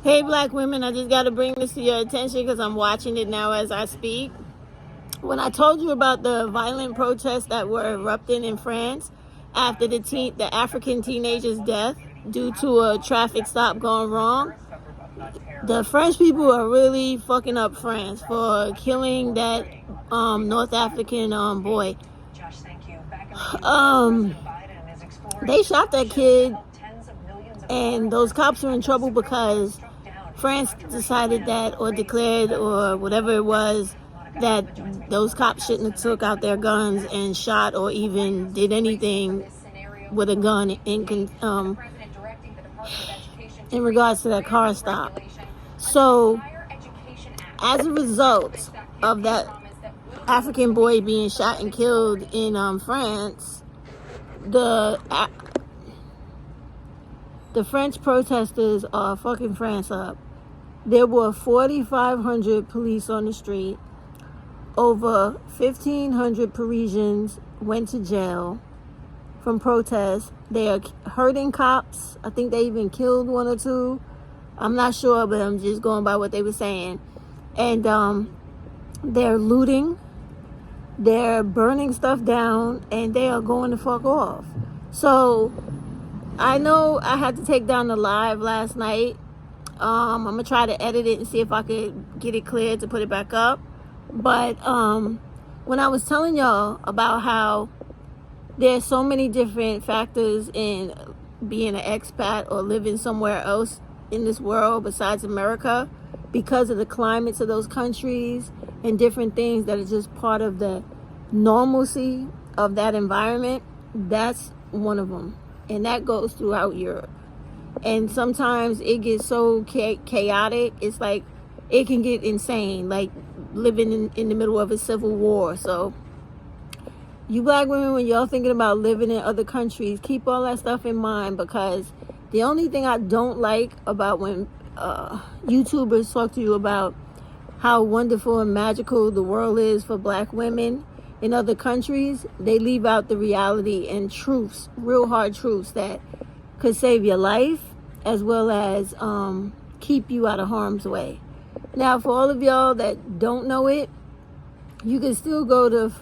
Hey, black women, I just got to bring this to your attention because I'm watching it now as I speak. When I told you about the violent protests that were erupting in France after the African teenager's death due to a traffic stop going wrong, the French people are really fucking up France for killing that North African boy. They shot that kid, and those cops are in trouble because France decided that, or declared, or whatever it was, that those cops shouldn't have took out their guns and shot or even did anything with a gun in regards to that car stop. So, as a result of that African boy being shot and killed in France, the French protesters are fucking France up. There were 4,500 police on the street. Over 1,500 Parisians went to jail from protests. They are hurting cops. I think they even killed one or two. I'm not sure, but I'm just going by what they were saying. And they're looting. They're burning stuff down. And they are going to fuck off. So I know I had to take down the live last night. I'm going to try to edit it and see if I could get it cleared to put it back up. But when I was telling y'all about how there's so many different factors in being an expat or living somewhere else in this world besides America because of the climates of those countries and different things that are just part of the normalcy of that environment, that's one of them. And that goes throughout Europe. And sometimes it gets so chaotic. It's like it can get insane, like living in the middle of a civil war. So you black women, when y'all thinking about living in other countries, keep all that stuff in mind, because the only thing I don't like about when YouTubers talk to you about how wonderful and magical the world is for black women in other countries, they leave out the reality and truths, real hard truths that could save your life as well as keep you out of harm's way. Now, for all of y'all that don't know it, you can still go to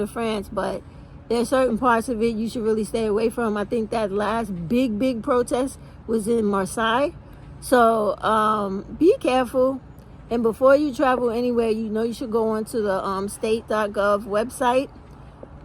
France, but there's certain parts of it you should really stay away from. I think that last big protest was in Marseille. So be careful. And before you travel anywhere, you should go onto the state.gov website.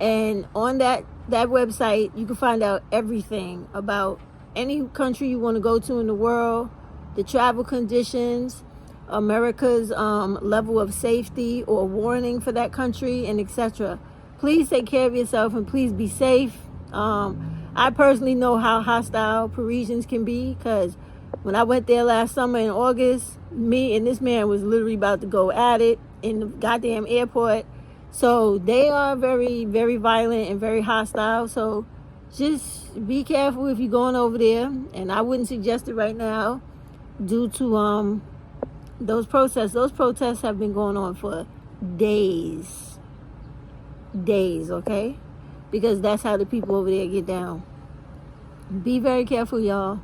And on that website, you can find out everything about any country you want to go to in the world, the travel conditions, America's level of safety or warning for that country, and etc. Please take care of yourself and please be safe. I personally know how hostile Parisians can be, because when I went there last summer in August, me and this man was literally about to go at it in the goddamn airport. So they are very, very violent and very hostile. So just be careful if you're going over there. And I wouldn't suggest it right now due to those protests. Those protests have been going on for days, okay? Because that's how the people over there get down. Be very careful, y'all.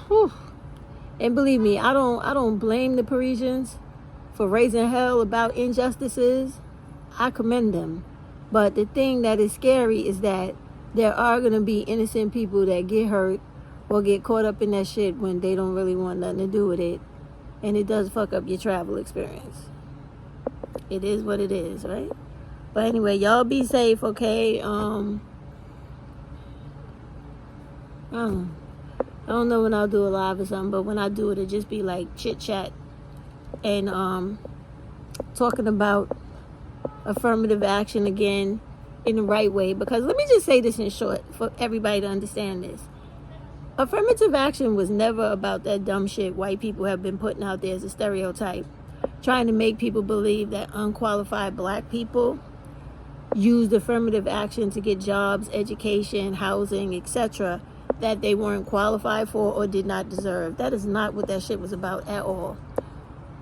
Whew. And believe me, I don't blame the Parisians for raising hell about injustices. I commend them. But the thing that is scary is that there are going to be innocent people that get hurt or get caught up in that shit when they don't really want nothing to do with it. And it does fuck up your travel experience. It is what it is, right? But anyway, y'all be safe, okay? I don't know when I'll do a live or something, but when I do it, it'll just be like chit chat and talking about affirmative action again in the right way. Because let me just say this in short for everybody to understand this. Affirmative action was never about that dumb shit white people have been putting out there as a stereotype, trying to make people believe that unqualified black people used affirmative action to get jobs, education, housing, etc., that they weren't qualified for or did not deserve. That is not what that shit was about at all.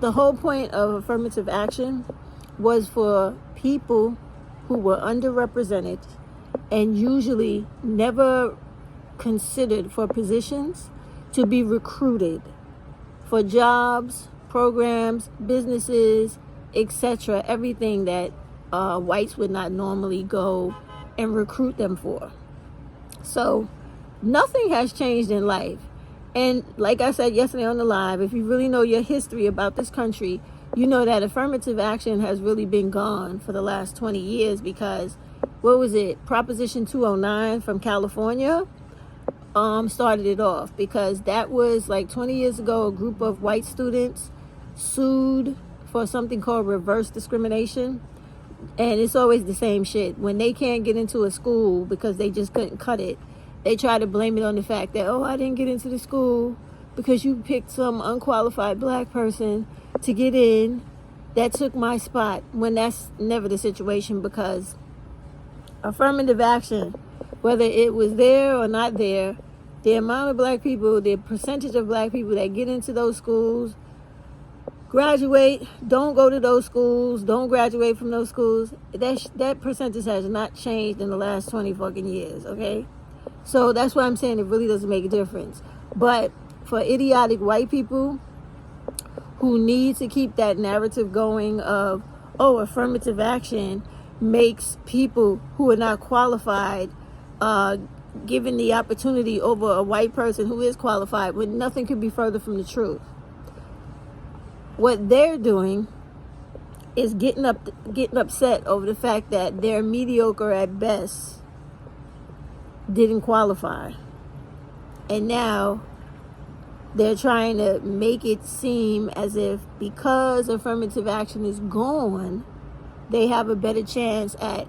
The whole point of affirmative action was for people who were underrepresented and usually never considered for positions to be recruited for jobs, programs, businesses, etc. Everything that whites would not normally go and recruit them for. So nothing has changed in life. And like I said yesterday on the live, if you really know your history about this country, you know that affirmative action has really been gone for the last 20 years because, what was it, Proposition 209 from California started it off, because that was like 20 years ago. A group of white students sued for something called reverse discrimination. And it's always the same shit. When they can't get into a school because they just couldn't cut it, they try to blame it on the fact that, oh, I didn't get into the school because you picked some unqualified black person to get in that took my spot, when that's never the situation. Because affirmative action, whether it was there or not there, the amount of black people, the percentage of black people that get into those schools, graduate, don't go to those schools, don't graduate from those schools, that percentage has not changed in the last 20 fucking years, okay? So that's why I'm saying it really doesn't make a difference. But for idiotic white people who need to keep that narrative going of, oh, affirmative action makes people who are not qualified given the opportunity over a white person who is qualified, when nothing could be further from the truth. What they're doing is getting upset over the fact that they're mediocre at best, didn't qualify. And now they're trying to make it seem as if because affirmative action is gone, they have a better chance at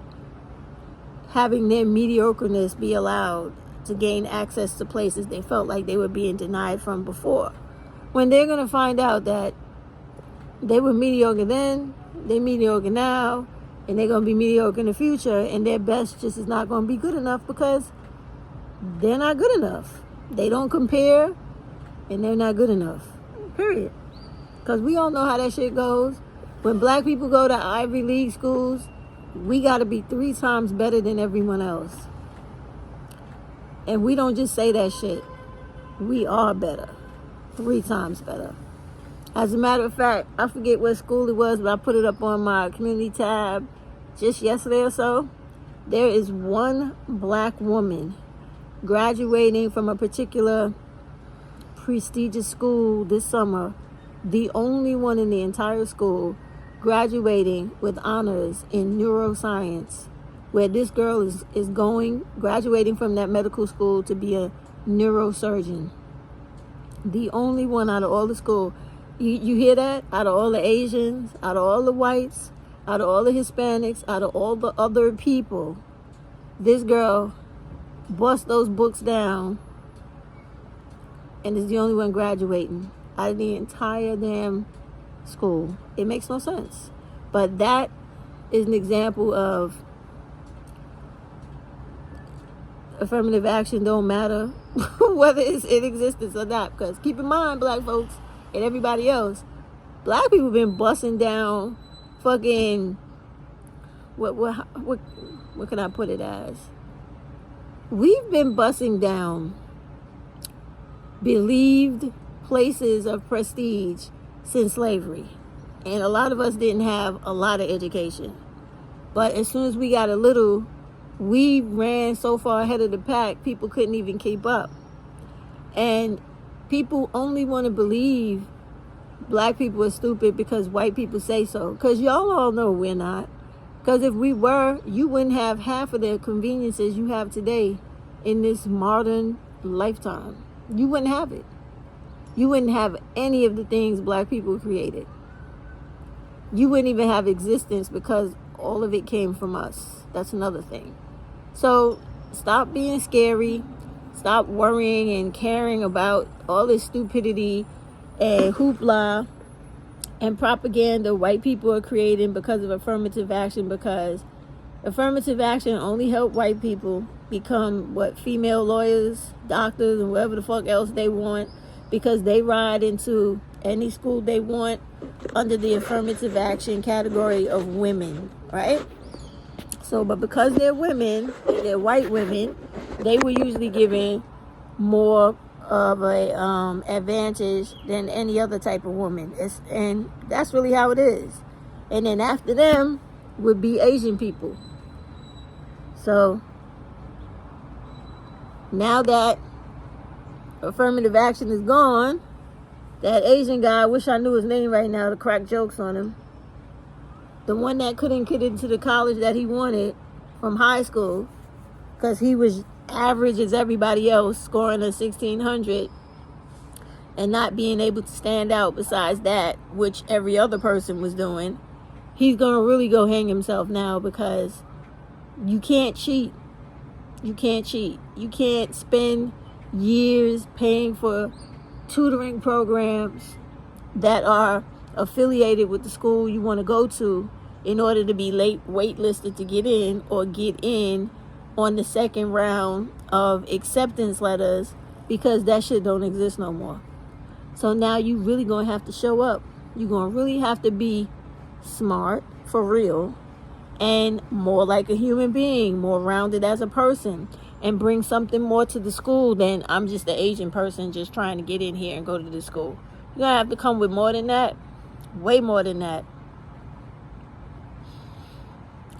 having their mediocreness be allowed to gain access to places they felt like they were being denied from before. When they're going to find out that they were mediocre then, they're mediocre now, and they're going to be mediocre in the future, and their best just is not going to be good enough because they're not good enough. They don't compare, and they're not good enough. Period. Because we all know how that shit goes. When black people go to Ivy League schools, we got to be 3 times better than everyone else. And we don't just say that shit. We are better. 3 times better. As a matter of fact, I forget what school it was, but I put it up on my community tab just yesterday or so. There is one black woman graduating from a particular prestigious school this summer, the only one in the entire school graduating with honors in neuroscience, where this girl is graduating from that medical school to be a neurosurgeon. The only one out of all the school. You hear that? Out of all the Asians, out of all the whites, out of all the Hispanics, out of all the other people, this girl busts those books down and is the only one graduating out of the entire damn school. It makes no sense. But that is an example of affirmative action don't matter whether it's in existence or not. Because keep in mind, black folks and everybody else, black people been busting down fucking what can I put it as? We've been busting down believed places of prestige since slavery. And a lot of us didn't have a lot of education. But as soon as we got a little, we ran so far ahead of the pack, people couldn't even keep up. And people only want to believe black people are stupid because white people say so. Because y'all all know we're not. Because if we were, you wouldn't have half of the conveniences you have today in this modern lifetime. You wouldn't have it. You wouldn't have any of the things black people created. You wouldn't even have existence because all of it came from us. That's another thing. So stop being scary. Stop worrying and caring about all this stupidity and hoopla and propaganda white people are creating because of affirmative action, because affirmative action only help white people become female lawyers, doctors, and whatever the fuck else they want, because they ride into any school they want under the affirmative action category of women, right? So, but because they're women, they're white women, they were usually given more of a advantage than any other type of woman. And that's really how it is. And then after them would be Asian people. So now that affirmative action is gone, that Asian guy, I wish I knew his name right now to crack jokes on him, the one that couldn't get into the college that he wanted from high school because he was average as everybody else, scoring a 1600 and not being able to stand out besides that, which every other person was doing, he's going to really go hang himself now because you can't cheat. You can't cheat. You can't spend years paying for tutoring programs that are affiliated with the school you want to go to in order to be waitlisted to get in or get in on the second round of acceptance letters, because that shit don't exist no more. So now you really gonna have to show up. You're gonna really have to be smart for real and more like a human being, more rounded as a person, and bring something more to the school than I'm just an Asian person just trying to get in here and go to the school. You're gonna have to come with more than that, way more than that.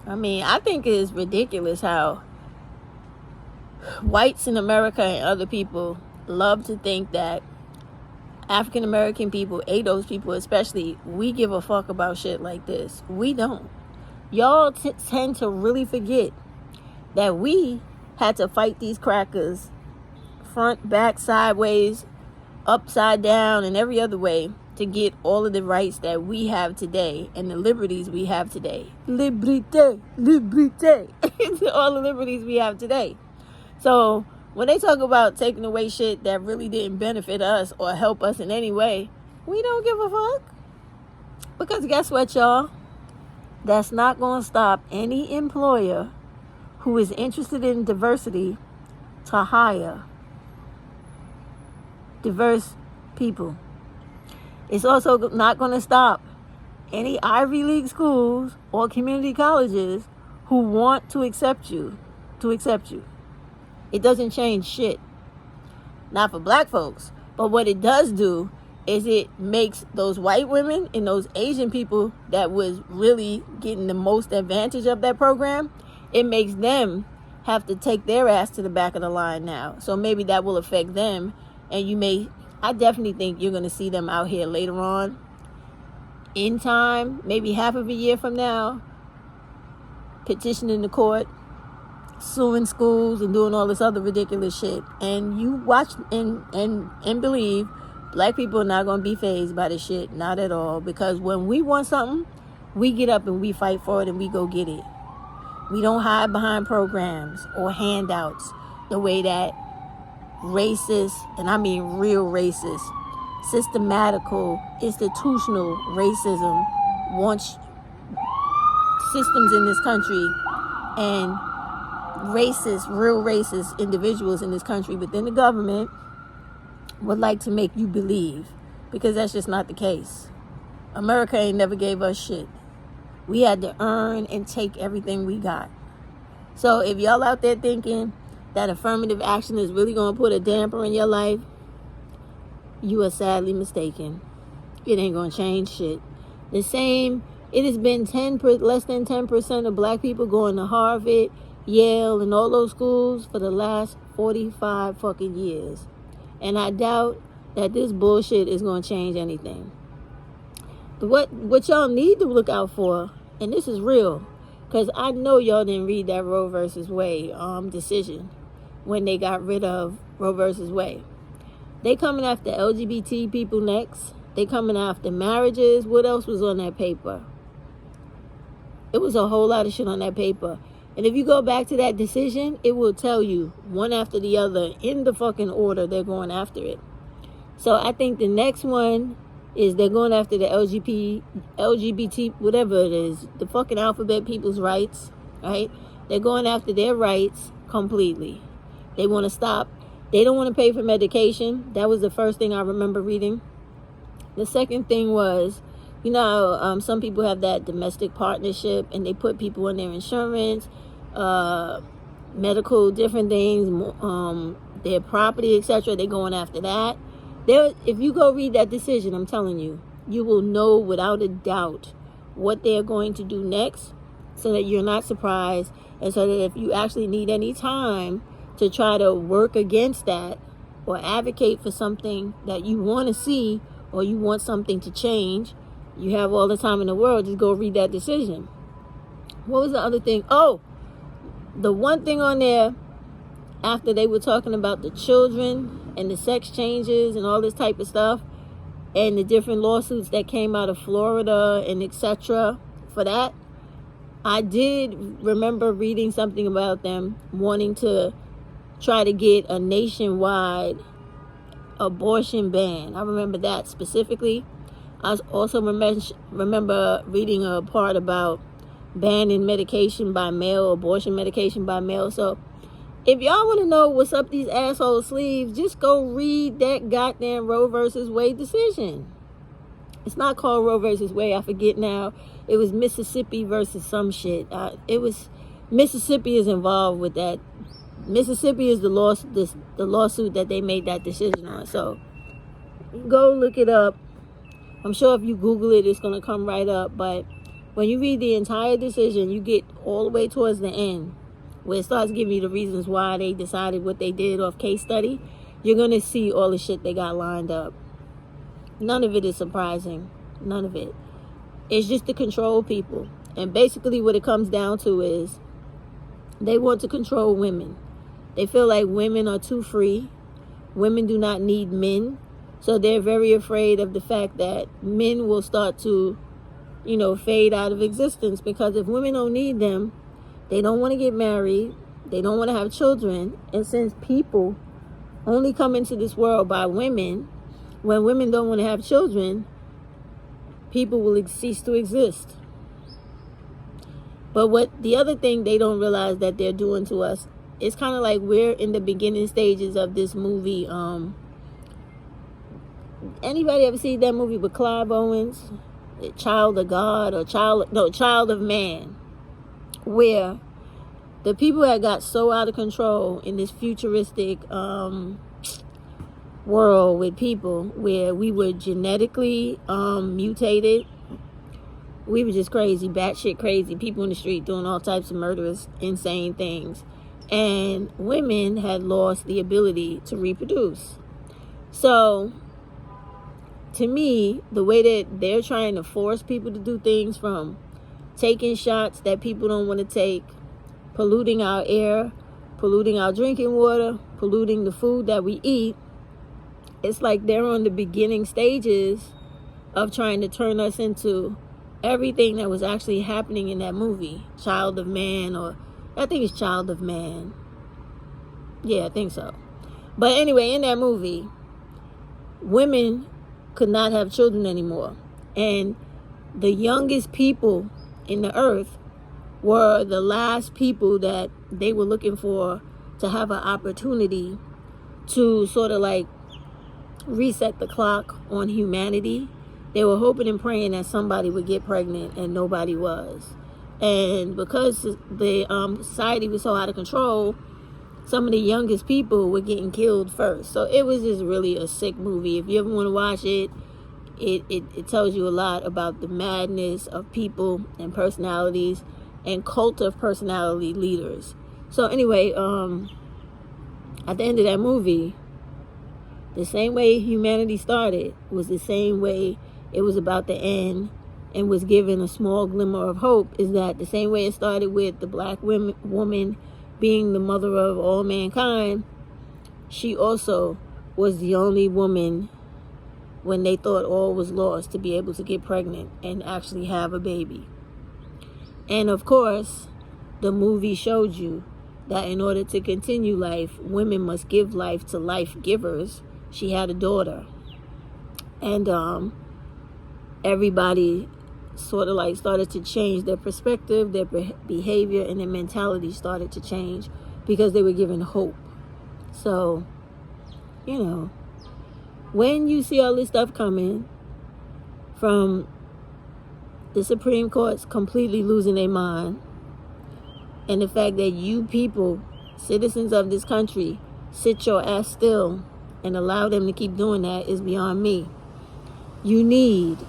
I mean, I think it's ridiculous how whites in America and other people love to think that African American people, ADOS people especially, we give a fuck about shit like this. We don't. Y'all tend to really forget that we had to fight these crackers front, back, sideways, upside down, and every other way to get all of the rights that we have today and the liberties we have today. Liberté, liberté. All the liberties we have today. So when they talk about taking away shit that really didn't benefit us or help us in any way, we don't give a fuck. Because guess what, y'all? That's not going to stop any employer who is interested in diversity to hire diverse people. It's also not going to stop any Ivy League schools or community colleges who want to accept you. It doesn't change shit. Not for black folks. But what it does do is it makes those white women and those Asian people that was really getting the most advantage of that program, it makes them have to take their ass to the back of the line now. So maybe that will affect them. And I definitely think you're going to see them out here later on in time, maybe half of a year from now, petitioning the court, suing schools, and doing all this other ridiculous shit. And you watch and believe black people are not going to be fazed by this shit. Not at all. Because when we want something, we get up and we fight for it and we go get it. We don't hide behind programs or handouts the way that racist, and I mean real racist, systematical, institutional racism wants systems in this country, and real racist individuals in this country within the government would like to make you believe, because that's just not the case. America ain't never gave us shit. We had to earn and take everything we got. So if y'all out there thinking that affirmative action is really going to put a damper in your life, you are sadly mistaken. It ain't going to change shit. It has been less than 10% of black people going to Harvard, Yale, and all those schools for the last 45 fucking years. And I doubt that this bullshit is going to change anything. What y'all need to look out for, and this is real, because I know y'all didn't read that Roe versus Wade decision when they got rid of Roe versus Wade. They coming after LGBT people next. They coming after marriages. What else was on that paper? It was a whole lot of shit on that paper. And if you go back to that decision, it will tell you one after the other in the fucking order they're going after it. So I think the next one is they're going after the LGBT, whatever it is, the fucking alphabet people's rights, right? They're going after their rights completely. They want to stop. They don't want to pay for medication. That was the first thing I remember reading. The second thing was, some people have that domestic partnership and they put people on their insurance, medical, different things, their property, etc. They're going after that. If you go read that decision, I'm telling you, you will know without a doubt what they're going to do next, so that you're not surprised, and so that if you actually need any time to try to work against that or advocate for something that you want to see or you want something to change, you have all the time in the world. Just go read that decision. What was the other thing? Oh, the one thing on there, after they were talking about the children and the sex changes and all this type of stuff, and the different lawsuits that came out of Florida and etc. for that, I did remember reading something about them wanting to try to get a nationwide abortion ban. I remember that specifically. I also remember reading a part about banning medication by mail, abortion medication by mail. So if y'all want to know what's up these asshole sleeves, just go read that goddamn Roe versus Wade decision. It's not called Roe versus Wade. I forget now. It was Mississippi versus some shit. Mississippi is involved with that. Mississippi is the lawsuit that they made that decision on. So go look it up. I'm sure if you Google it, it's going to come right up. But when you read the entire decision, you get all the way towards the end, where it starts giving you the reasons why they decided what they did off case study. You're going to see all the shit they got lined up. None of it is surprising. None of it. It's just to control people. And basically what it comes down to is they want to control women. They feel like women are too free. Women do not need men. So they're very afraid of the fact that men will start to, fade out of existence. Because if women don't need them, they don't want to get married. They don't want to have children. And since people only come into this world by women, when women don't want to have children, people will cease to exist. But what the other thing they don't realize that they're doing to us, it's kind of like we're in the beginning stages of this movie. Anybody ever seen that movie with Clive Owens, Child of God, or Child of Man, where the people had got so out of control in this futuristic world with people, where we were genetically mutated. We were just crazy, batshit crazy, people in the street doing all types of murderous, insane things. And women had lost the ability to reproduce. So, to me, the way that they're trying to force people to do things, from taking shots that people don't want to take, polluting our air, polluting our drinking water, polluting the food that we eat, it's like they're on the beginning stages of trying to turn us into everything that was actually happening in that movie, Child of Man, or I think it's Child of Man. Yeah, I think so. But anyway, in that movie, women could not have children anymore. And the youngest people in the earth were the last people that they were looking for to have an opportunity to sort of like reset the clock on humanity. They were hoping and praying that somebody would get pregnant, and nobody was. And because the society was so out of control, some of the youngest people were getting killed first. So it was just really a sick movie. If you ever want to watch it, it tells you a lot about the madness of people and personalities and cult of personality leaders. So anyway, at the end of that movie, the same way humanity started was the same way it was about to end, and was given a small glimmer of hope, is that the same way it started with the black woman being the mother of all mankind, she also was the only woman, when they thought all was lost, to be able to get pregnant and actually have a baby. And of course, the movie showed you that in order to continue life, women must give life to life givers. She had a daughter. And everybody sort of like started to change their perspective, their behavior, and their mentality started to change because they were given hope. So, when you see all this stuff coming from the Supreme Court's completely losing their mind, and the fact that you people, citizens of this country, sit your ass still and allow them to keep doing that is beyond me. You need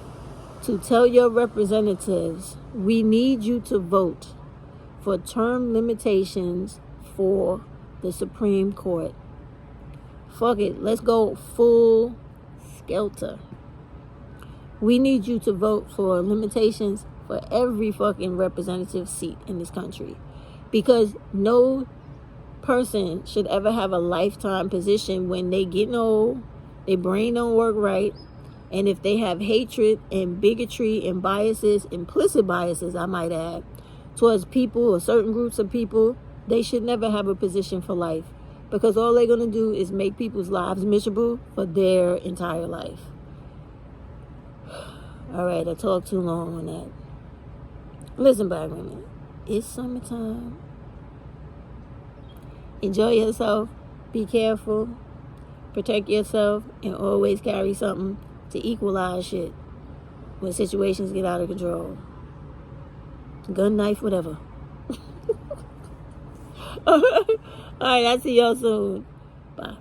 to tell your representatives, we need you to vote for term limitations for the Supreme Court. Fuck it, let's go full skelter. We need you to vote for limitations for every fucking representative seat in this country, because no person should ever have a lifetime position when they getting old, their brain don't work right, and if they have hatred and bigotry and biases, implicit biases I might add, towards people or certain groups of people, they should never have a position for life, because all they're going to do is make people's lives miserable for their entire life. All right, I talked too long on that. Listen, black women, it's summertime. Enjoy yourself. Be careful. Protect yourself, and always carry something to equalize shit when situations get out of control. Gun, knife, whatever. All right, I'll see y'all soon. Bye.